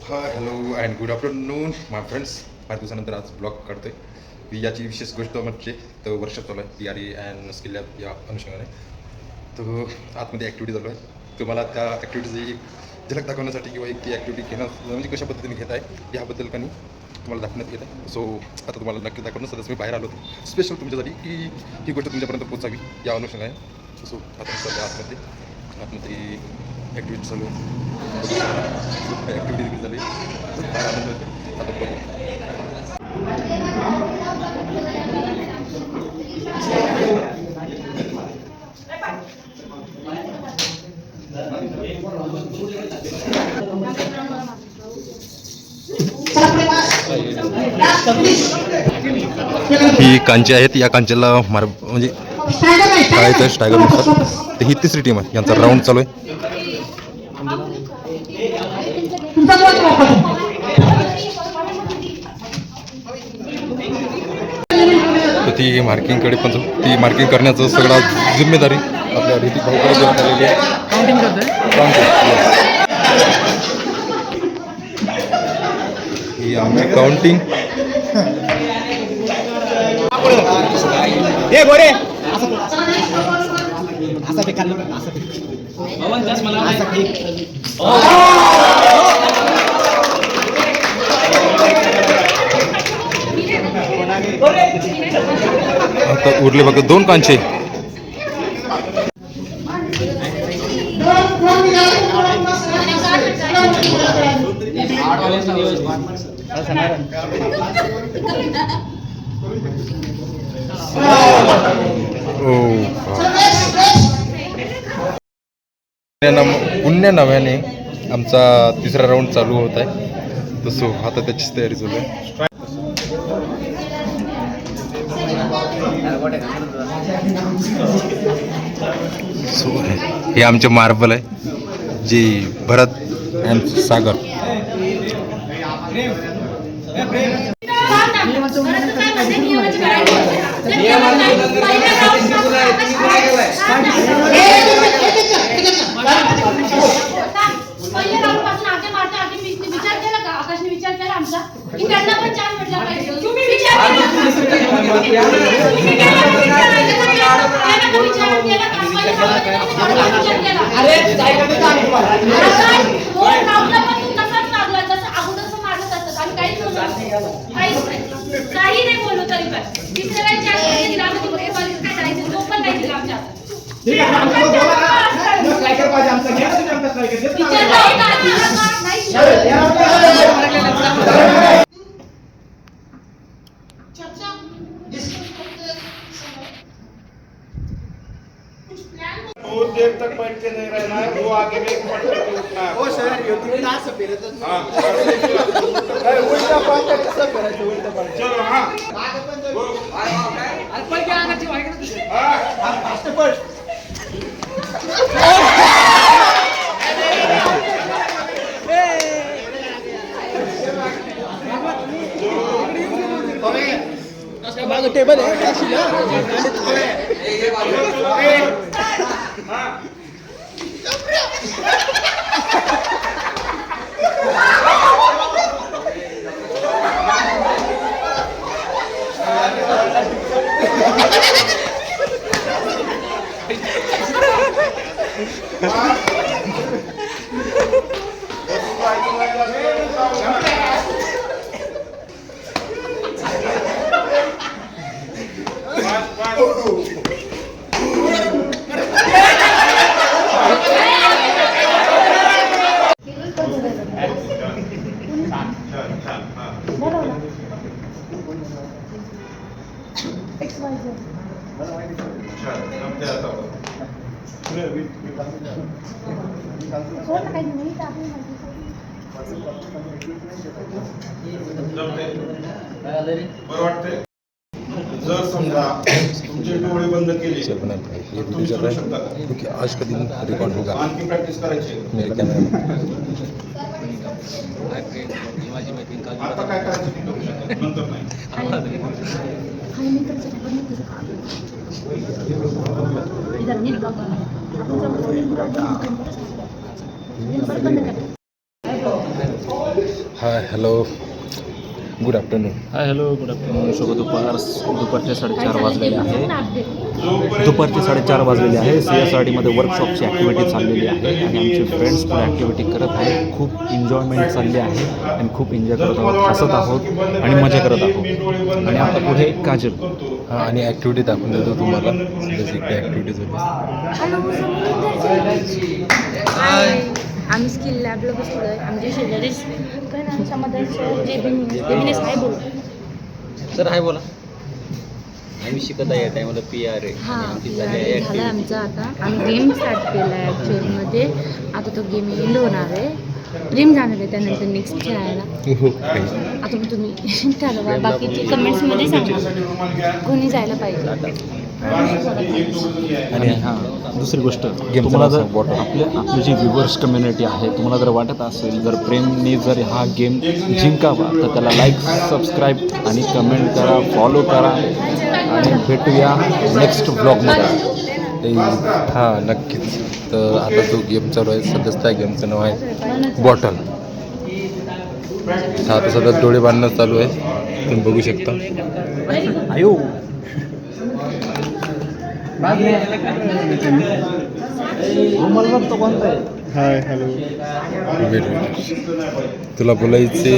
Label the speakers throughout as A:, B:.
A: Hi hello and good afternoon my friends. फार दिवसानंतर आज ब्लॉग काढतोय. याची विशेष गोष्ट म्हणजे तर वर्ष चालू आहे P R E and skill lab या अनुषंगाने. तर आतमध्ये ॲक्टिव्हिटी चालू आहे. तुम्हाला त्या ॲक्टिव्हिटीची झलक दाखवण्यासाठी किंवा एक ती ॲक्टिव्हिटी घेणं म्हणजे कशा पद्धतीने घेत आहे याबद्दल का नाही तुम्हाला दाखवण्यात येत आहे. सो आता तुम्हाला नक्की दाखवणं सध्याच मी बाहेर आलो होतो स्पेशल तुमच्यासाठी की ही गोष्ट तुमच्यापर्यंत पोचावी या अनुषंगाने. सो आता सध्या आतमध्ये ॲक्टिव्हिटी चालू आहे. ॲक्टिव्हिटी देखील झाली बाहेर आनंद होते. आता बघू. ही कांची आहेत. या कांच्याला म्हणजे काय टायगर नुसार तर ही तिसरी टीम आहे. यांचा राऊंड चालू आहे. तर ती मार्किंगकडे पण ती मार्किंग करण्याचं सगळा जिम्मेदारी आपल्या ऋतिक भाऊकडे देण्यात आलेली आहे. ही आमची काउंटिंग. आता उरले बघा 2 कांचे. पुण्य नव्याने आमचा तिसरा राऊंड चालू होत आहे. तसं आता त्याचीच तयारी चालू आहे. हे आमचे मार्बल आहे जे भरत अँड सागर.
B: विचार केला आमचा की त्यांना पण चान्स भेटला पाहिजे. तुम्ही विचार काही नाही बोलू तरी पण तिसऱ्या पण नाही दिला आमच्या.
C: वो देर तक बैठ के नहीं रहना है, वो आगे में एक पट करके उठना है। वो सर ये तीन दास फिर तो हां उल्टा पाट कसं करायचं उल्टा पाट. चलो हां अल्पल क्या आना चाहिए का तुझे. हां फास्ट पड. उसका बाजू टेबल है ऐसी ना ये बाजू हां जर समजा तुमचे डोळे बंद केले तुम्ही करू शकता
A: क्योंकि आज का दिन रिकॉर्ड होगा.
C: आणखी प्रॅक्टिस करायची
A: मेरे कैमरा
C: आता काय करायचं ते करू शकता नंतर नाही.
A: Hi hello good afternoon.
D: Hi hello good afternoon. शुभ दुपारचे 4:30 वाजलेले आहे. दुपारचे 4:30 वाजलेले आहे. CSRTमध्ये वर्कशॉपची ॲक्टिव्हिटी चाललेली आहे आणि आमचे फ्रेंड्स पण ॲक्टिव्हिटी करत आहेत. खूप एन्जॉयमेंट चालली आहे आणि खूप एन्जॉय करत आहोत, हसत आहोत आणि मजा करत आहोत. आणि आता पुढे काजल.
A: हां आणि ॲक्टिव्हिटी दाखवून देतो तुम्हाला. बेसिक ॲक्टिव्हिटीज होती.
B: हाय आम्ही स्किल लॅबला बसलो आहे. आमचे शेजारीच पण आमच्या मदरचं जे बिझनेस आहे बोल.
D: सर हाय बोला. आम्ही शिकत आहे टायमाला PR आहे.
B: हां झालं आमचं. आता आम्ही गेम स्टार्ट केला आहे ॲक्च्युअलमध्ये. आता तो गेम एंड होणार आहे. गेम जाणार आहे त्यानंतर नेक्स्ट खेळायला. आता मग तुम्ही ठरवा. बाकीचे कमेंट्समध्ये सांगा कोणी जायला पाहिजे.
D: आणि हां दुसरी गोष्ट तुम्हाला जर आपली जी व्ह्युअर्स कम्युनिटी आहे तुम्हाला जर वाटत असेल जर प्रेमने जर हा गेम जिंकावा तर त्याला लाईक सबस्क्राईब आणि कमेंट करा, फॉलो करा आणि भेटूया नेक्स्ट ब्लॉगमध्ये.
A: हां नक्कीच. तर आता जो गेम चालू आहे सध्याच त्या गेमचं नाव आहे बॉटल. हा आता सध्या डोळे बांधणं चालू आहे तुम्ही बघू शकता.
D: आयो
C: हाय हॅलो.
A: वेट तुला बोलायचे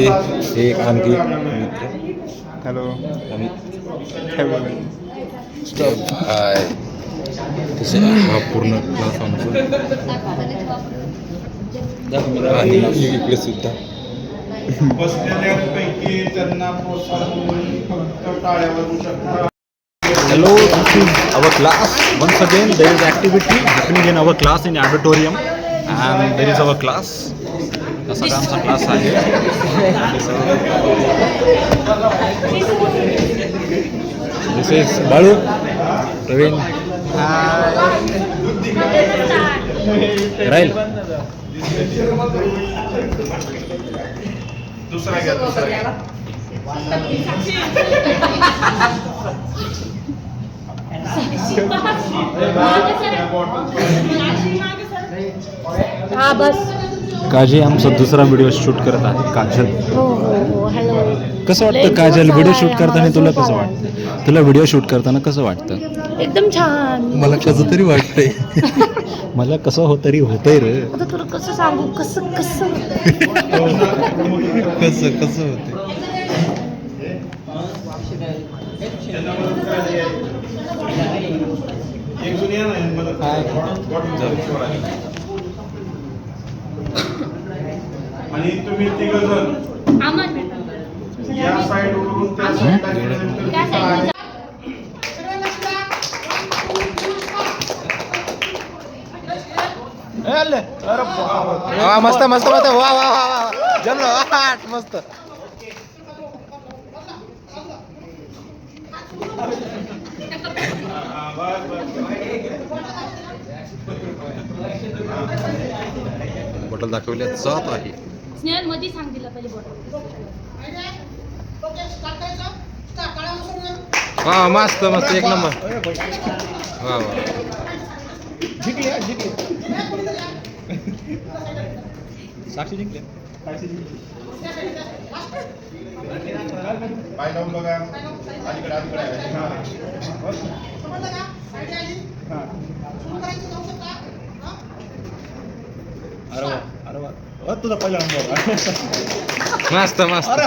A: एक आणखी मित्र
C: हॅलो.
A: अमित. हाय तसे हा पूर्ण क्लास आमचा आणि इकडे सुद्धा
C: बसलेल्यांपैकी त्यांना प्रोत्साहन फक्त टाळ्या वाजवू शकता.
D: Hello, this is our class. Once again, there is activity happening in our class in auditorium, and there is our class. असा का आमचा क्लास आहे. This is बाळू, प्रवीण, राहील.
C: दुसरा घ्या.
B: हा बस.
D: काजल आमचा दुसरा व्हिडिओ शूट करत आहे. काजल
B: हो हो हो हॅलो.
D: कसं वाटतं काजल व्हिडिओ शूट करताना तुला कसं वाटतं? तुला व्हिडिओ शूट करताना कसं वाटतं?
B: एकदम छान.
A: मला कसं तरी वाटतंय.
D: मला कसं तरी होतंय रे.
B: आता तुला कसं सांगू कसं कसं
A: कसं कसं होते.
C: एक दुनिया नाही मदत. आणि तुम्ही तिघजण या साईडवरून त्या साईडला गेल्यानंतर
A: मस्त मस्त मस्त वा वा वा वा जमलं मस्त. बॉटल दाखवल्या जात आहे.
B: स्नेहल मध्ये सांग दिला पहिले बॉटल.
A: हा मस्त मस्त एक नंबर. वा वा
D: साक्षी जिंकले.
C: पाय लावून बघा. अलीकडे अलीकडे आहे.
D: अरे वा अरे वा. तुझा पहिला नंबर.
A: मस्त मस्त.